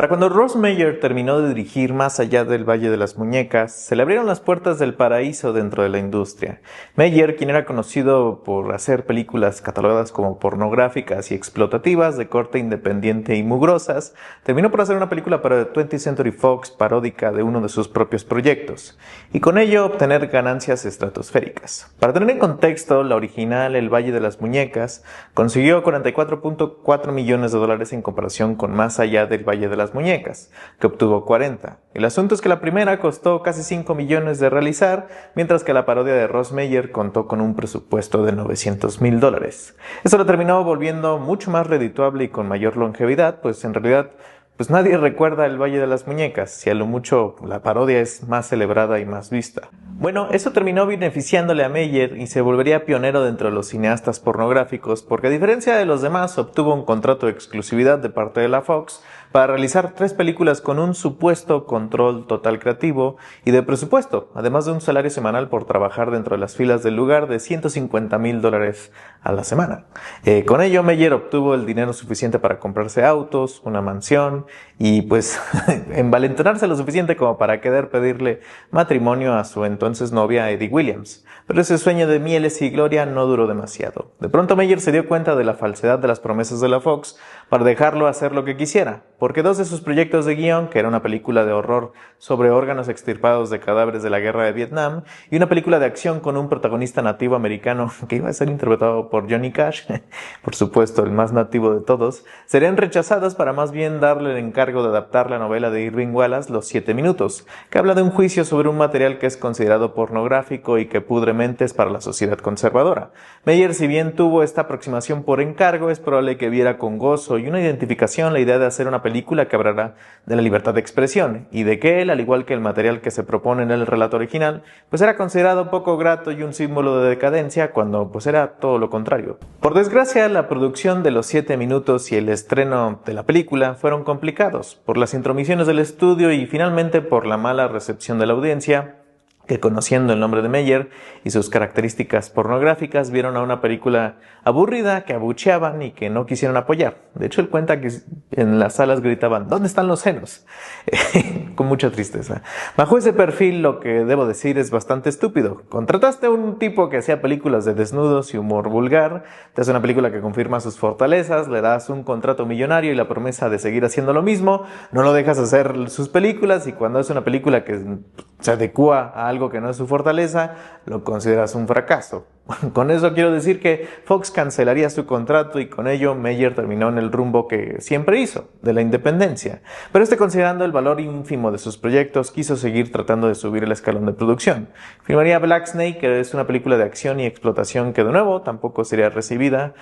Para cuando Ross Meyer terminó de dirigir Más allá del Valle de las Muñecas, se le abrieron las puertas del paraíso dentro de la industria. Meyer, quien era conocido por hacer películas catalogadas como pornográficas y explotativas, de corte independiente y mugrosas, terminó por hacer una película para 20th Century Fox paródica de uno de sus propios proyectos, y con ello obtener ganancias estratosféricas. Para tener en contexto, la original El Valle de las Muñecas consiguió $44.4 millones en comparación con Más allá del Valle de las Muñecas, que obtuvo 40. El asunto es que la primera costó casi 5 millones de realizar, mientras que la parodia de Ross Meyer contó con un presupuesto de $900,000. Esto lo terminó volviendo mucho más redituable y con mayor longevidad, pues en realidad nadie recuerda El Valle de las Muñecas, si a lo mucho la parodia es más celebrada y más vista. Bueno, eso terminó beneficiándole a Meyer y se volvería pionero dentro de los cineastas pornográficos porque a diferencia de los demás obtuvo un contrato de exclusividad de parte de la Fox para realizar 3 películas con un supuesto control total creativo y de presupuesto, además de un salario semanal por trabajar dentro de las filas del lugar de $150,000 a la semana. Con ello, Meyer obtuvo el dinero suficiente para comprarse autos, una mansión y envalentonarse lo suficiente como para querer pedirle matrimonio a su entonces novia Eddie Williams. Pero ese sueño de mieles y gloria no duró demasiado. De pronto Meyer se dio cuenta de la falsedad de las promesas de la Fox para dejarlo hacer lo que quisiera, porque 2 de sus proyectos de guión, que era una película de horror sobre órganos extirpados de cadáveres de la guerra de Vietnam y una película de acción con un protagonista nativo americano que iba a ser interpretado por Johnny Cash, por supuesto el más nativo de todos, serían rechazadas para más bien darle el encargo de adaptar la novela de Irving Wallace Los 7 minutos, que habla de un juicio sobre un material que es considerado pornográfico y que pudre mentes para la sociedad conservadora. Meyer, si bien tuvo esta aproximación por encargo, es probable que viera con gozo y una identificación la idea de hacer una película que hablará de la libertad de expresión y de que él, al igual que el material que se propone en el relato original, era considerado poco grato y un símbolo de decadencia cuando era todo lo contrario. Por desgracia, la producción de Los 7 minutos y el estreno de la película fueron complicados por las intromisiones del estudio y finalmente por la mala recepción de la audiencia, que conociendo el nombre de Meyer y sus características pornográficas vieron a una película aburrida que abucheaban y que no quisieron apoyar. De hecho, él cuenta que en las salas gritaban ¿dónde están los senos? Con mucha tristeza. Bajo ese perfil, lo que debo decir es bastante estúpido. Contrataste a un tipo que hacía películas de desnudos y humor vulgar, te hace una película que confirma sus fortalezas, le das un contrato millonario y la promesa de seguir haciendo lo mismo, no lo dejas hacer sus películas y cuando hace una película que se adecua a algo que no es su fortaleza, lo consideras un fracaso. Con eso quiero decir que Fox cancelaría su contrato y con ello Meyer terminó en el rumbo que siempre hizo, de la independencia. Pero considerando el valor ínfimo de sus proyectos, quiso seguir tratando de subir el escalón de producción. Filmaría Black Snake, que es una película de acción y explotación que de nuevo tampoco sería recibida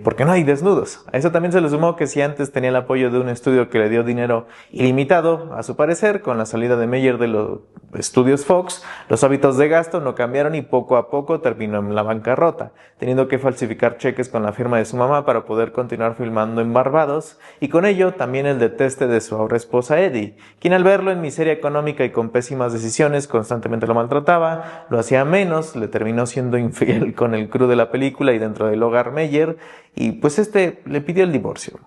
porque no hay desnudos. A eso también se le sumó que si antes tenía el apoyo de un estudio que le dio dinero ilimitado, a su parecer, con la salida de Meyer de los estudios Fox, los hábitos de gasto no cambiaron y poco a poco terminó en la bancarrota, teniendo que falsificar cheques con la firma de su mamá para poder continuar filmando en Barbados y con ello también el deteste de su ahora esposa Eddie, quien al verlo en miseria económica y con pésimas decisiones constantemente lo maltrataba, lo hacía menos, le terminó siendo infiel con el crew de la película y dentro del hogar Meyer y le pidió el divorcio.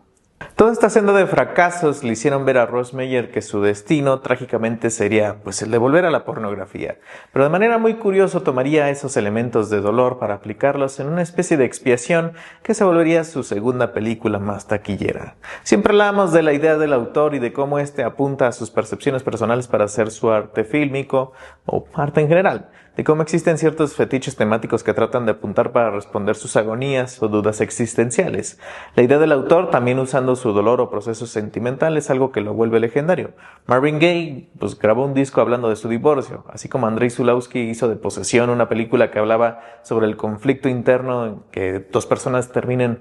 Toda esta senda de fracasos le hicieron ver a Ross Meyer que su destino trágicamente sería el de volver a la pornografía, pero de manera muy curiosa tomaría esos elementos de dolor para aplicarlos en una especie de expiación que se volvería su segunda película más taquillera. Siempre hablamos de la idea del autor y de cómo apunta a sus percepciones personales para hacer su arte fílmico o arte en general, de cómo existen ciertos fetiches temáticos que tratan de apuntar para responder sus agonías o dudas existenciales. La idea del autor, también usando su dolor o proceso sentimental, es algo que lo vuelve legendario. Marvin Gaye grabó un disco hablando de su divorcio, así como Andrei Zulawski hizo de Posesión una película que hablaba sobre el conflicto interno en que 2 personas terminen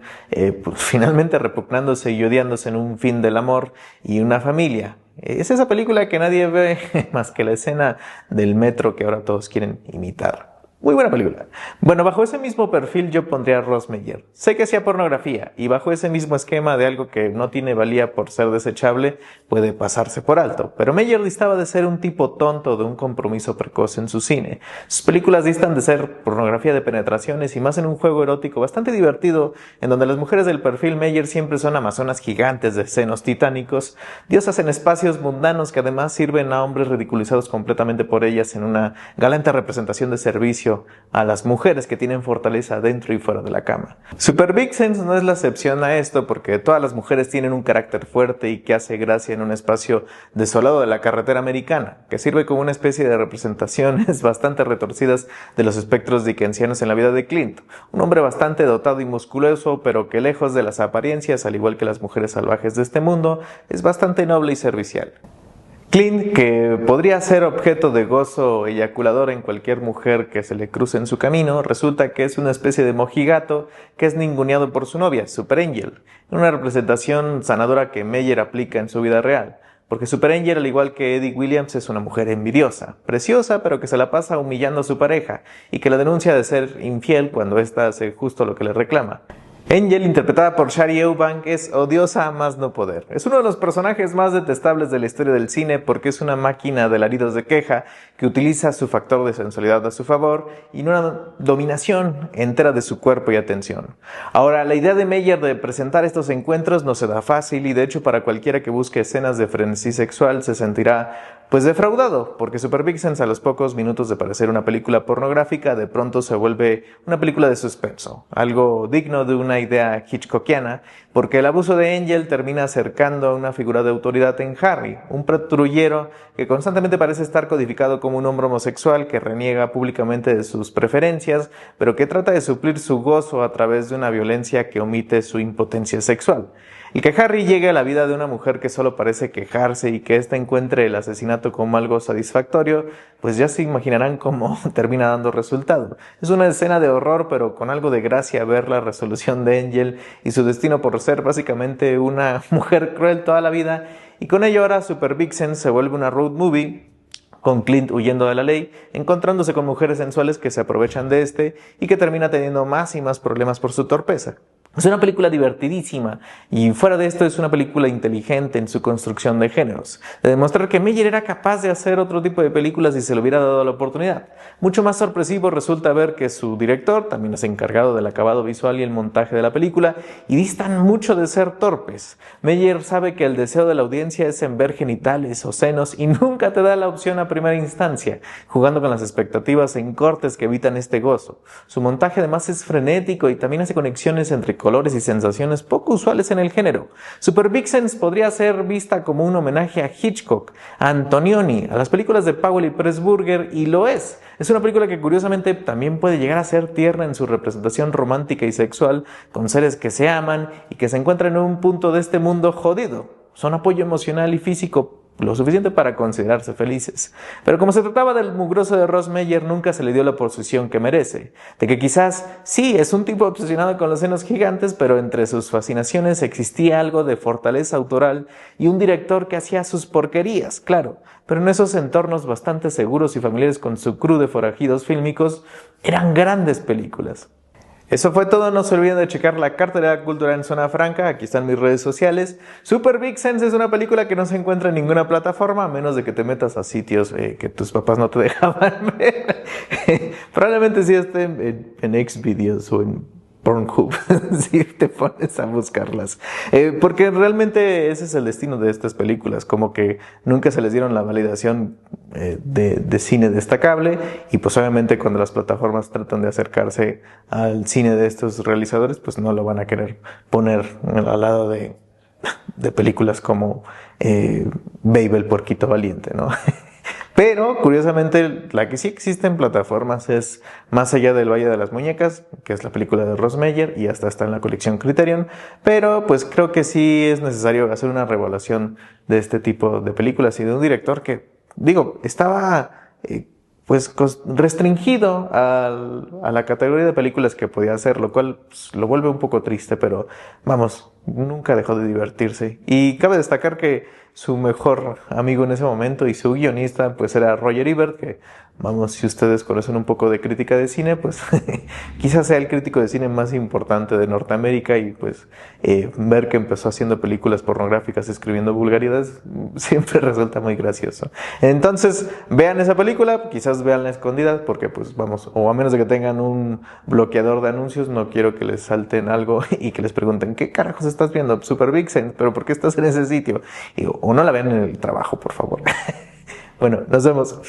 finalmente repugnándose y odiándose en un fin del amor y una familia. Es esa película que nadie ve más que la escena del metro que ahora todos quieren imitar. Muy buena película. Bueno, bajo ese mismo perfil yo pondría a Ross Meyer. Sé que hacía pornografía y bajo ese mismo esquema de algo que no tiene valía por ser desechable, puede pasarse por alto. Pero Meyer distaba de ser un tipo tonto de un compromiso precoz en su cine. Sus películas distan de ser pornografía de penetraciones y más en un juego erótico bastante divertido, en donde las mujeres del perfil Meyer siempre son amazonas gigantes de senos titánicos, diosas en espacios mundanos que además sirven a hombres ridiculizados completamente por ellas en una galante representación de servicio a las mujeres que tienen fortaleza dentro y fuera de la cama. Super Vixens no es la excepción a esto porque todas las mujeres tienen un carácter fuerte y que hace gracia en un espacio desolado de la carretera americana, que sirve como una especie de representaciones bastante retorcidas de los espectros dickensianos en la vida de Clint, un hombre bastante dotado y musculoso, pero que lejos de las apariencias, al igual que las mujeres salvajes de este mundo, es bastante noble y servicial. Clint, que podría ser objeto de gozo eyaculador en cualquier mujer que se le cruce en su camino, resulta que es una especie de mojigato que es ninguneado por su novia, Super Angel, una representación sanadora que Meyer aplica en su vida real. Porque Super Angel, al igual que Eddie Williams, es una mujer envidiosa, preciosa, pero que se la pasa humillando a su pareja y que la denuncia de ser infiel cuando ésta hace justo lo que le reclama. Angel, interpretada por Shari Eubank, es odiosa a más no poder. Es uno de los personajes más detestables de la historia del cine porque es una máquina de alaridos de queja que utiliza su factor de sensualidad a su favor y una dominación entera de su cuerpo y atención. Ahora, la idea de Meyer de presentar estos encuentros no se da fácil y de hecho para cualquiera que busque escenas de frenesí sexual se sentirá pues defraudado, porque Super Vixens a los pocos minutos de parecer una película pornográfica de pronto se vuelve una película de suspenso, algo digno de una idea hitchcockiana, porque el abuso de Angel termina acercando a una figura de autoridad en Harry, un patrullero que constantemente parece estar codificado como un hombre homosexual que reniega públicamente de sus preferencias, pero que trata de suplir su gozo a través de una violencia que omite su impotencia sexual. El que Harry llegue a la vida de una mujer que solo parece quejarse y que ésta encuentre el asesinato como algo satisfactorio, pues ya se imaginarán cómo termina dando resultado. Es una escena de horror, pero con algo de gracia ver la resolución de Angel y su destino por ser básicamente una mujer cruel toda la vida, y con ello ahora Super Vixen se vuelve una road movie con Clint huyendo de la ley, encontrándose con mujeres sensuales que se aprovechan de este y que termina teniendo más y más problemas por su torpeza. Es una película divertidísima y fuera de esto es una película inteligente en su construcción de géneros, de demostrar que Meyer era capaz de hacer otro tipo de películas si se le hubiera dado la oportunidad. Mucho más sorpresivo resulta ver que su director también es encargado del acabado visual y el montaje de la película y distan mucho de ser torpes. Meyer sabe que el deseo de la audiencia es en ver genitales o senos y nunca te da la opción a primera instancia, jugando con las expectativas en cortes que evitan este gozo. Su montaje además es frenético y también hace conexiones entre colores y sensaciones poco usuales en el género. Super Vixens podría ser vista como un homenaje a Hitchcock, a Antonioni, a las películas de Powell y Pressburger, y lo es. Es una película que curiosamente también puede llegar a ser tierna en su representación romántica y sexual, con seres que se aman y que se encuentran en un punto de este mundo jodido. Son apoyo emocional y físico lo suficiente para considerarse felices. Pero como se trataba del mugroso de Ross Meyer, nunca se le dio la posición que merece. De que quizás, sí, es un tipo obsesionado con los senos gigantes, pero entre sus fascinaciones existía algo de fortaleza autoral y un director que hacía sus porquerías, claro. Pero en esos entornos bastante seguros y familiares con su crew de forajidos fílmicos, eran grandes películas. Eso fue todo, no se olviden de checar la cartelera cultural en Zona Franca, aquí están mis redes sociales. Super Vixens es una película que no se encuentra en ninguna plataforma, a menos de que te metas a sitios que tus papás no te dejaban ver. Probablemente sí esté en Xvideos o en Pornhub, si te pones a buscarlas. Porque realmente ese es el destino de estas películas, como que nunca se les dieron la validación de cine destacable y pues obviamente cuando las plataformas tratan de acercarse al cine de estos realizadores, pues no lo van a querer poner al lado de películas como Babe el Porquito Valiente, ¿no? Pero, curiosamente, la que sí existe en plataformas es Más allá del Valle de las Muñecas, que es la película de Ross Meyer y hasta está en la colección Criterion. Pero, pues creo que sí es necesario hacer una revaluación de este tipo de películas y de un director que, digo, estaba pues restringido a la categoría de películas que podía hacer, lo cual pues, lo vuelve un poco triste, pero vamos, nunca dejó de divertirse. Y cabe destacar que su mejor amigo en ese momento y su guionista pues era Roger Ebert, que Vamos, si ustedes conocen un poco de crítica de cine, pues quizás sea el crítico de cine más importante de Norteamérica y pues ver que empezó haciendo películas pornográficas, escribiendo vulgaridades, siempre resulta muy gracioso. Entonces, vean esa película, quizás vean La Escondida, porque pues vamos, o a menos de que tengan un bloqueador de anuncios, no quiero que les salten algo y que les pregunten, ¿qué carajos estás viendo? Super Vixen, ¿pero por qué estás en ese sitio? Y, o no la vean en el trabajo, por favor. Bueno, nos vemos.